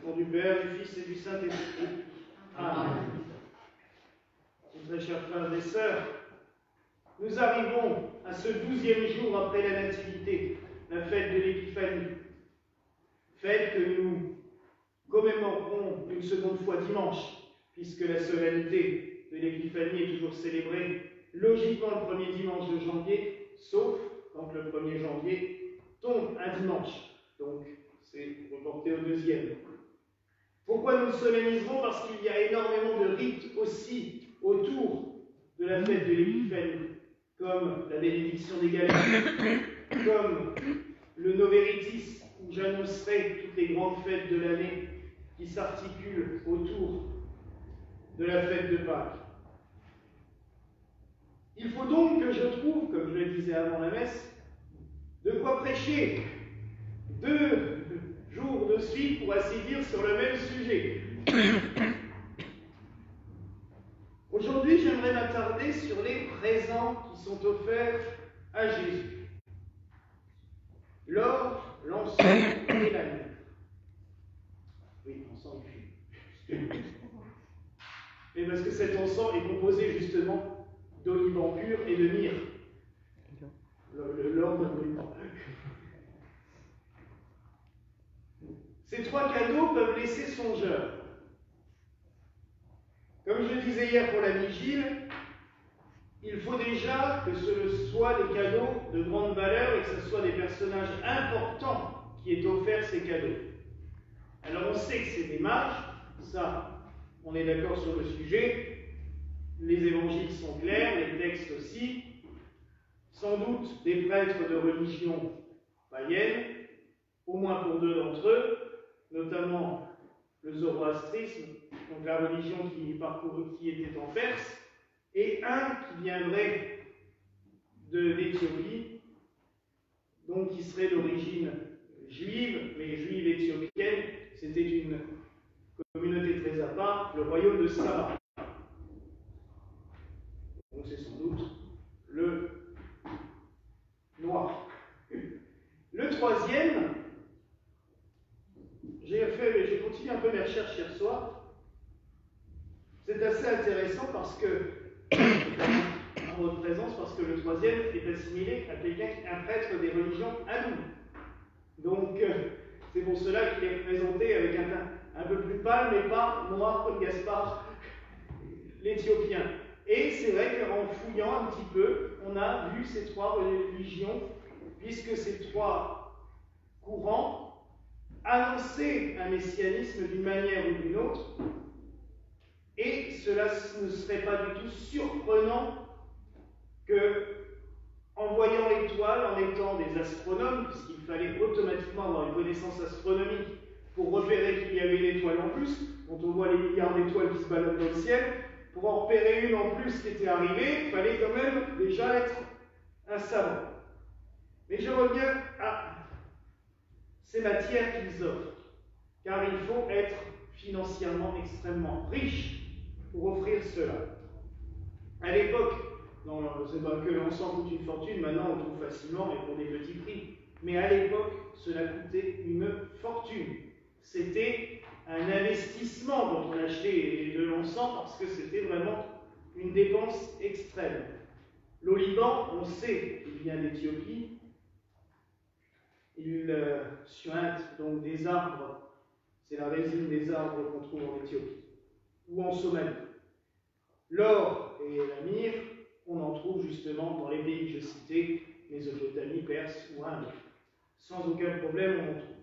Au nom du Père, du Fils et du Saint-Esprit. Amen. Mes très chers frères et sœurs, nous arrivons à ce 12e jour après la Nativité, la fête de l'Épiphanie. Fête que nous commémorerons une seconde fois dimanche, puisque la solennité de l'Épiphanie est toujours célébrée logiquement le premier dimanche de janvier, sauf quand le 1er janvier tombe un dimanche. Donc, c'est reporté au 2e. Pourquoi nous le solenniserons? Parce qu'il y a énormément de rites aussi autour de la fête de l'Épiphanie, comme la bénédiction des galères, comme le Novéritis, où j'annoncerai toutes les grandes fêtes de l'année qui s'articulent autour de la fête de Pâques. Il faut donc que je trouve, comme je le disais avant la messe, de quoi prêcher 2 jours de suite, pour ainsi dire, sur le même sujet. Aujourd'hui, j'aimerais m'attarder sur les présents qui sont offerts à Jésus. L'or, l'encens et la myrrhe. Oui, encens et fumée. Mais parce que cet encens est composé justement d'oliban pur et de myrrhe. L'or ne brûle pas. Ces 3 cadeaux peuvent laisser songeur. Comme je le disais hier pour la vigile, il faut déjà que ce soit des cadeaux de grande valeur et que ce soit des personnages importants qui aient offert ces cadeaux. Alors on sait que c'est des mages, ça, on est d'accord sur le sujet, les évangiles sont clairs, les textes aussi, sans doute des prêtres de religion païenne, au moins pour 2 d'entre eux, notamment le zoroastrisme, donc la religion qui était en Perse, et un qui viendrait d'Éthiopie, donc qui serait d'origine juive, mais juive éthiopienne. C'était une communauté très à part, le royaume de Saba. Donc c'est sans doute le noir. Le 3e, j'ai continué un peu mes recherches hier soir. C'est assez intéressant parce que, en votre présence, parce que le 3e est assimilé à quelqu'un, un prêtre des religions hindoues. Donc, c'est pour cela qu'il est présenté avec un teint un peu plus pâle, mais pas noir comme Gaspard, l'Éthiopien. Et c'est vrai qu'en fouillant un petit peu, on a vu ces 3 religions, puisque ces 3 courants annonçaient un messianisme d'une manière ou d'une autre. Et cela ne serait pas du tout surprenant que, en voyant l'étoile, en étant des astronomes, puisqu'il fallait automatiquement avoir une connaissance astronomique pour repérer qu'il y avait une étoile en plus, dont on voit les milliards d'étoiles qui se baladent dans le ciel, pour en repérer une en plus qui était arrivée, il fallait quand même déjà être un savant. Mais je reviens à ces matières qu'ils offrent, car il faut être financièrement extrêmement riche pour offrir cela. À l'époque, c'est pas que l'encens coûte une fortune, maintenant on le trouve facilement et pour des petits prix. Mais à l'époque, cela coûtait une fortune. C'était un investissement quand on achetait de l'encens parce que c'était vraiment une dépense extrême. L'oliban, on sait qu'il vient d'Éthiopie. Il suinte donc des arbres, c'est la résine des arbres qu'on trouve en Éthiopie ou en Somalie. L'or et la myrrhe, on en trouve justement dans les pays que je citais, Mésopotamie, Perse ou Inde. Sans aucun problème, on en trouve.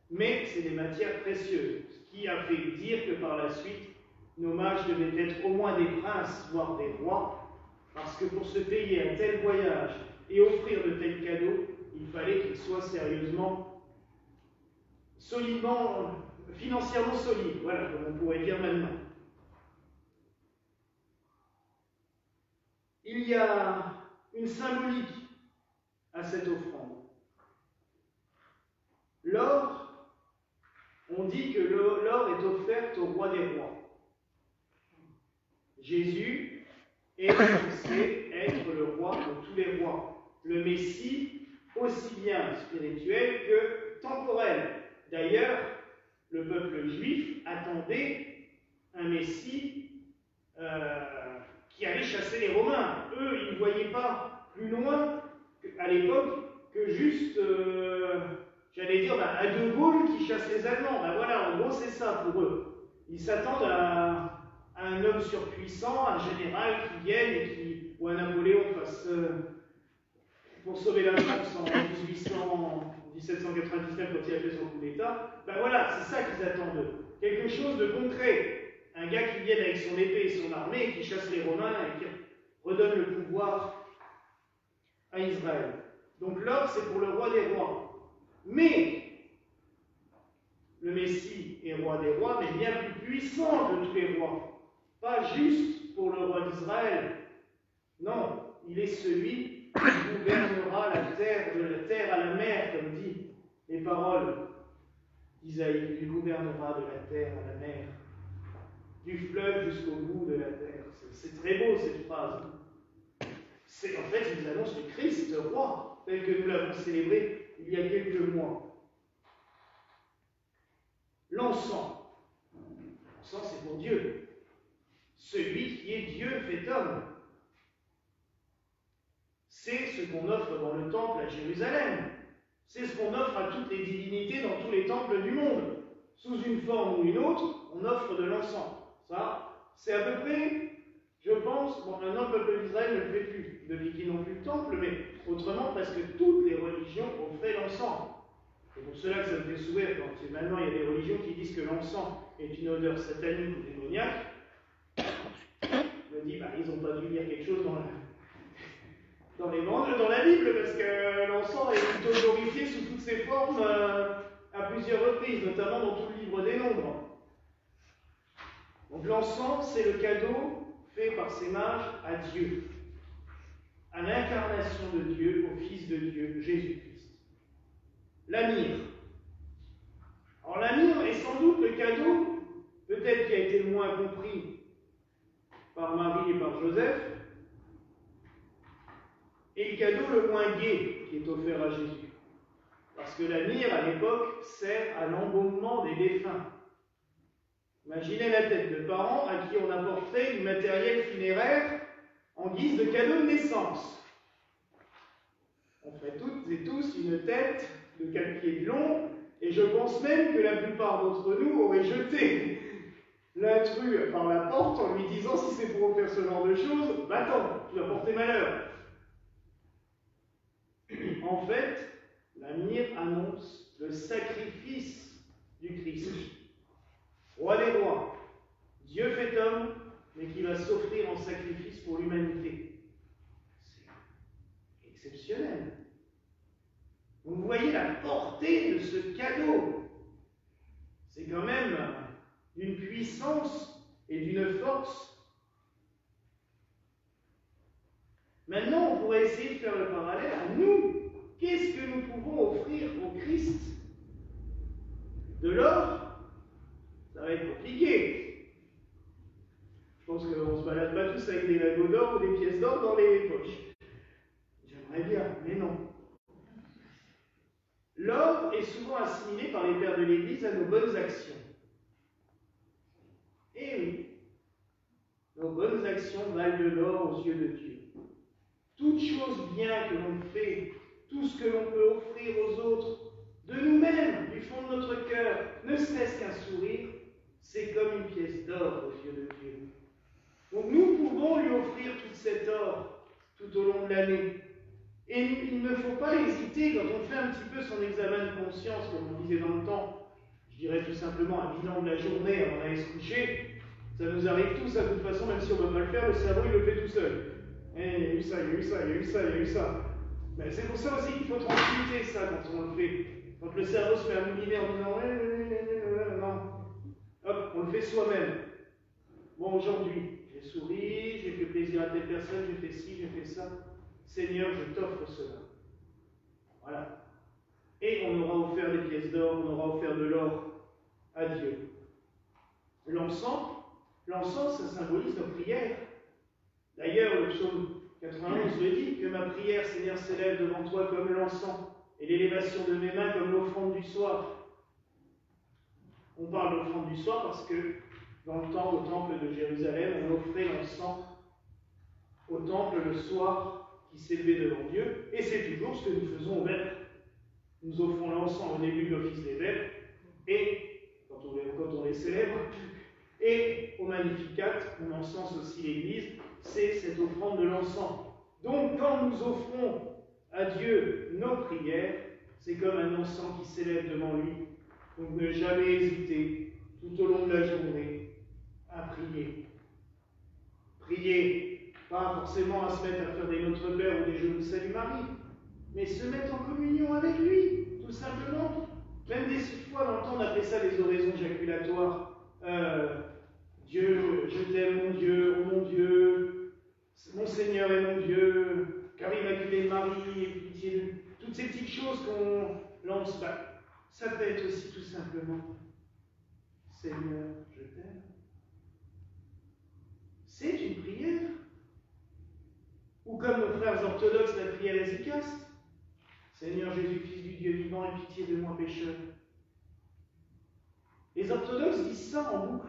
Mais c'est des matières précieuses, ce qui a fait dire que par la suite, nos mages devaient être au moins des princes, voire des rois, parce que pour se payer un tel voyage et offrir de tels cadeaux, il fallait qu'ils soient sérieusement, solidement, financièrement solides, voilà, comme on pourrait dire maintenant. Il y a une symbolique à cette offrande. L'or, on dit que l'or est offerte au roi des rois. Jésus est censé être le roi de tous les rois, le Messie aussi bien spirituel que temporel. D'ailleurs, le peuple attendaient un Messie qui allait chasser les Romains. Eux, ils ne voyaient pas plus loin à l'époque que juste, j'allais dire, à De Gaulle qui chasse les Allemands. Ben voilà, en gros, c'est ça pour eux. Ils s'attendent à un homme surpuissant, un général qui vienne ou un Napoléon fasse, pour sauver la France en 1799 quand il a fait son coup d'État. Ben voilà, c'est ça qu'ils attendent d'eux. Quelque chose de concret. Un gars qui vienne avec son épée et son armée et qui chasse les Romains et qui redonne le pouvoir à Israël. Donc l'ordre, c'est pour le roi des rois. Mais le Messie est roi des rois, mais bien plus puissant que tous les rois. Pas juste pour le roi d'Israël. Non, il est celui qui gouvernera la terre, de la terre à la mer, comme dit les paroles d'Isaïe. Il gouvernera de la terre à la mer, du fleuve jusqu'au bout de la terre. C'est très beau cette phrase. En fait, il nous annonce le Christ roi, tel que nous l'avons célébré il y a quelques mois. L'encens. L'encens, c'est pour Dieu. Celui qui est Dieu fait homme. C'est ce qu'on offre dans le temple à Jérusalem. C'est ce qu'on offre à toutes les divinités dans tous les temples du monde. Sous une forme ou une autre, on offre de l'encens. Ça, c'est à peu près, je pense, bon, maintenant le peuple d'Israël ne le fait plus, depuis qu'ils n'ont plus de temple, mais autrement, presque toutes les religions offraient l'encens. C'est pour cela que ça me fait sourire quand maintenant il y a des religions qui disent que l'encens est une odeur satanique ou démoniaque. Je me dis, ils n'ont pas dû lire quelque chose dans la Bible, parce que l'encens est plutôt glorifié sous toutes ses formes à plusieurs reprises, notamment dans tout le livre des Nombres. Donc l'encens, c'est le cadeau fait par ces mages à Dieu, à l'incarnation de Dieu, au Fils de Dieu, Jésus-Christ. La myrrhe. Alors la myrrhe est sans doute le cadeau, peut-être qui a été le moins compris par Marie et par Joseph, et le cadeau le moins gai qui est offert à Jésus. Parce que la myrrhe, à l'époque, sert à l'embaumement des défunts. Imaginez la tête de parents à qui on apporterait du matériel funéraire en guise de cadeau de naissance. On ferait toutes et tous une tête de 4 pieds de long, et je pense même que la plupart d'entre nous auraient jeté l'intrus par la porte en lui disant, si c'est pour faire ce genre de choses, va-t'en, tu vas porter malheur. En fait, la myrrhe annonce le sacrifice du Christ. Roi des rois, Dieu fait homme, mais qui va s'offrir en sacrifice pour l'humanité. C'est exceptionnel. Vous voyez la portée de ce cadeau. C'est quand même d'une puissance et d'une force. Maintenant, on pourrait essayer de faire le parallèle à nous. Qu'est-ce que nous pouvons offrir au Christ? De l'or? Ça va être compliqué. Je pense qu'on ne se balade pas tous avec des lingots d'or ou des pièces d'or dans les poches. J'aimerais bien, mais non. L'or est souvent assimilé par les pères de l'Église à nos bonnes actions. Eh oui, nos bonnes actions valent de l'or aux yeux de Dieu. Toute chose bien que l'on fait, tout ce que l'on peut offrir aux autres, de nous-mêmes, du fond de notre cœur, ne serait-ce qu'un sourire, c'est comme une pièce d'or aux yeux de Dieu. Donc nous pouvons lui offrir tout cet or tout au long de l'année. Et il ne faut pas hésiter, quand on fait un petit peu son examen de conscience, comme on disait dans le temps, je dirais tout simplement un bilan de la journée avant d'aller se coucher, ça nous arrive tous, de toute façon, même si on ne veut pas le faire, le cerveau il le fait tout seul. Il y a eu ça, il y a eu ça, il y a eu ça, il y a eu ça. Mais c'est pour ça aussi qu'il faut tranquilliter ça quand on le fait. Quand le cerveau se met à mouliner en disant non, hop, on le fait soi-même. Bon, aujourd'hui, j'ai souri, j'ai fait plaisir à telle personne, j'ai fait ci, j'ai fait ça. Seigneur, je t'offre cela. Voilà. Et on aura offert des pièces d'or, on aura offert de l'or à Dieu. L'encens, ça symbolise nos prières. D'ailleurs, le psaume 91 le dit, que ma prière, Seigneur, s'élève devant toi comme l'encens, et l'élévation de mes mains comme l'offrande du soir. On parle d'offrande du soir parce que dans le temps, au temple de Jérusalem, on offrait l'encens au temple le soir qui s'élevait devant Dieu, et c'est toujours ce que nous faisons aux vêpres. Nous offrons l'encens au début de l'office des vêpres, et quand on les célèbre, et au Magnificat, on encense aussi l'Église, c'est cette offrande de l'encens. Donc quand nous offrons à Dieu nos prières, c'est comme un encens qui s'élève devant lui. Donc ne jamais hésiter tout au long de la journée à prier. Prier, pas forcément à se mettre à faire des Notre Père ou des Jeux de Salut Marie, mais se mettre en communion avec lui, tout simplement. Même des fois, dans le temps, on appelait ça les oraisons jaculatoires. Dieu, je t'aime, mon Dieu, oh mon Dieu, mon Seigneur est mon Dieu, car Immaculée Marie, et pitié de toutes ces petites choses qu'on lance. Ça peut être aussi tout simplement Seigneur, je t'aime. C'est une prière. Ou comme nos frères orthodoxes, la prière hésicaste. Seigneur Jésus, Fils du Dieu vivant, aie pitié de moi pécheur. Les orthodoxes disent ça en boucle,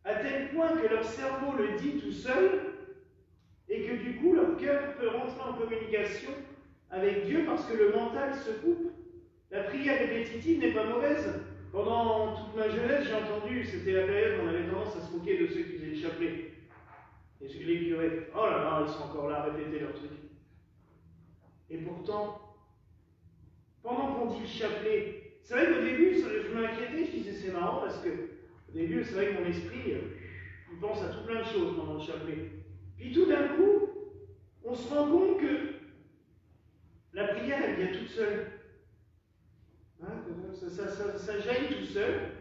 à tel point que leur cerveau le dit tout seul, et que du coup leur cœur peut rentrer en communication avec Dieu parce que le mental se coupe. La prière répétitive n'est pas mauvaise. Pendant toute ma jeunesse, j'ai entendu, c'était la période où on avait tendance à se moquer de ceux qui faisaient le chapelet. Et les curés, oh là là, ils sont encore là à répéter leur truc. Et pourtant, pendant qu'on dit le chapelet, c'est vrai qu'au début, je m'inquiétais, je disais c'est marrant parce que au début, c'est vrai que mon esprit, il pense à tout plein de choses pendant le chapelet. Puis tout d'un coup, on se rend compte que la prière, elle vient toute seule. Hein, ça jaillit tout seul.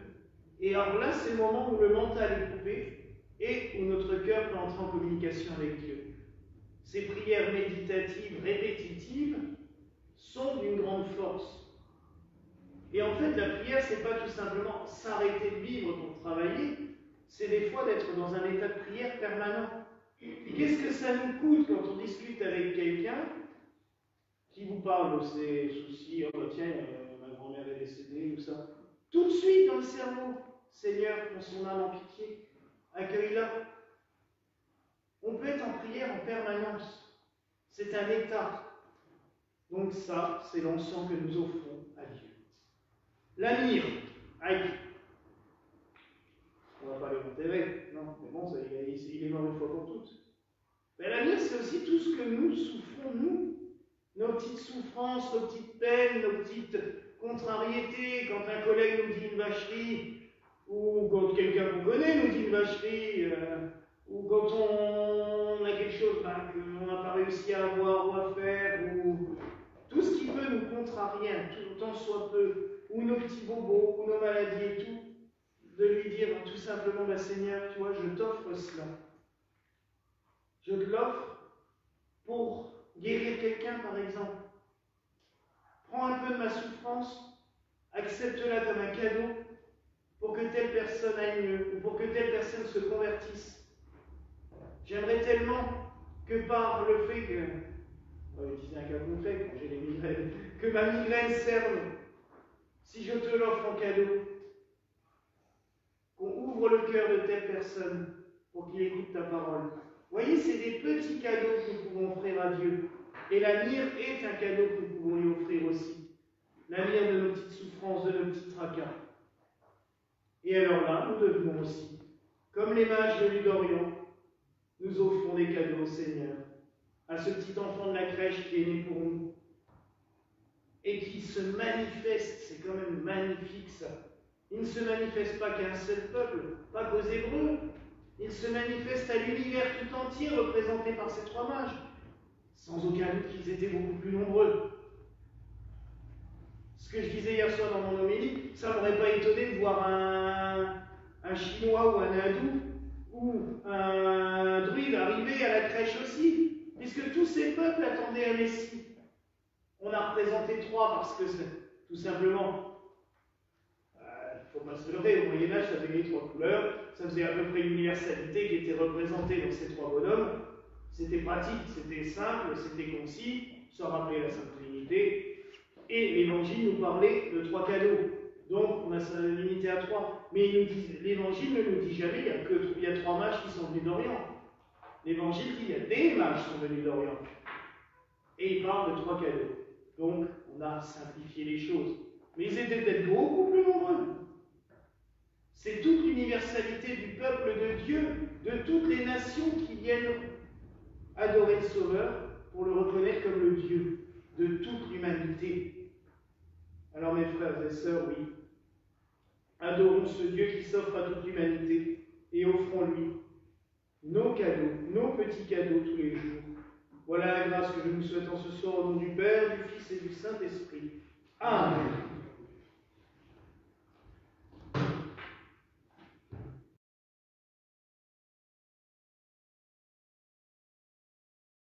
Et alors là, c'est le moment où le mental est coupé et où notre cœur peut entrer en communication avec Dieu. Ces prières méditatives, répétitives, sont d'une grande force. Et en fait, la prière, c'est pas tout simplement s'arrêter de vivre pour travailler, c'est des fois d'être dans un état de prière permanent. Et qu'est-ce que ça nous coûte quand on discute avec quelqu'un qui vous parle de ses soucis, oh bah tiens, ma grand-mère est décédée, ou ça. Tout de suite dans le cerveau, Seigneur, prends son âme en pitié, accueille-la. On peut être en prière en permanence. C'est un état. Donc ça, c'est l'encens que nous offrons à Dieu. La myrrhe, aïe. On ne va pas les enterrer, non, mais bon, il est mort une fois pour toutes. Mais la myrrhe, c'est aussi tout ce que nous souffrons, nous. Nos petites souffrances, nos petites peines, nos petites contrariétés, quand un collègue nous dit une vacherie, ou quand quelqu'un qu'on connaît nous dit une vacherie, ou quand on a quelque chose qu'on n'a pas réussi à avoir ou à faire, ou tout ce qui peut nous contrarier, tant soit peu, ou nos petits bobos, ou nos maladies et tout, de lui dire tout simplement, Seigneur, tu vois, je t'offre cela. Je te l'offre pour guérir quelqu'un, par exemple. Prends un peu de ma souffrance, accepte-la comme un cadeau pour que telle personne aille mieux, ou pour que telle personne se convertisse. J'aimerais tellement que par le fait que, on va utiliser un cas concret quand j'ai les migraines, que ma migraine serve, si je te l'offre en cadeau, qu'on ouvre le cœur de telle personne pour qu'il écoute ta parole. Vous voyez, c'est des petits cadeaux que nous pouvons offrir à Dieu. Et la myrrhe est un cadeau que nous pouvons lui offrir aussi. La myrrhe de nos petites souffrances, de nos petits tracas. Et alors là, nous devons aussi, comme les mages venus d'Orient, nous offrons des cadeaux au Seigneur, à ce petit enfant de la crèche qui est né pour nous, et qui se manifeste, c'est quand même magnifique ça. Il ne se manifeste pas qu'à un seul peuple, pas qu'aux Hébreux, il se manifeste à l'univers tout entier représenté par ces trois mages. Sans aucun doute qu'ils étaient beaucoup plus nombreux. Ce que je disais hier soir dans mon homélie, ça ne m'aurait pas étonné de voir un Chinois ou un Hindou ou un druide arriver à la crèche aussi, puisque tous ces peuples attendaient un Messie. On a représenté trois parce que c'est tout simplement, il ne faut pas se leurrer, au Moyen-Âge, ça faisait les trois couleurs, ça faisait à peu près l'universalité qui était représentée dans ces trois bonhommes. C'était pratique, c'était simple, c'était concis, ça rappelait la Sainte Trinité, et l'Évangile nous parlait de trois cadeaux. Donc, on a ça limité à 3. Mais l'Évangile ne nous dit jamais qu'il y a 3 mages qui sont venus d'Orient. L'Évangile dit qu'il y a des mages qui sont venus d'Orient. Et il parle de 3 cadeaux. Donc, on a simplifié les choses. Mais ils étaient peut-être beaucoup plus nombreux. C'est toute l'universalité du peuple de Dieu, de toutes les nations qui viennent adorer le Sauveur pour le reconnaître comme le Dieu de toute l'humanité. Alors mes frères et sœurs, oui, adorons ce Dieu qui s'offre à toute l'humanité et offrons-lui nos cadeaux, nos petits cadeaux tous les jours. Voilà la grâce que je nous souhaite en ce soir au nom du Père, du Fils et du Saint-Esprit. Amen.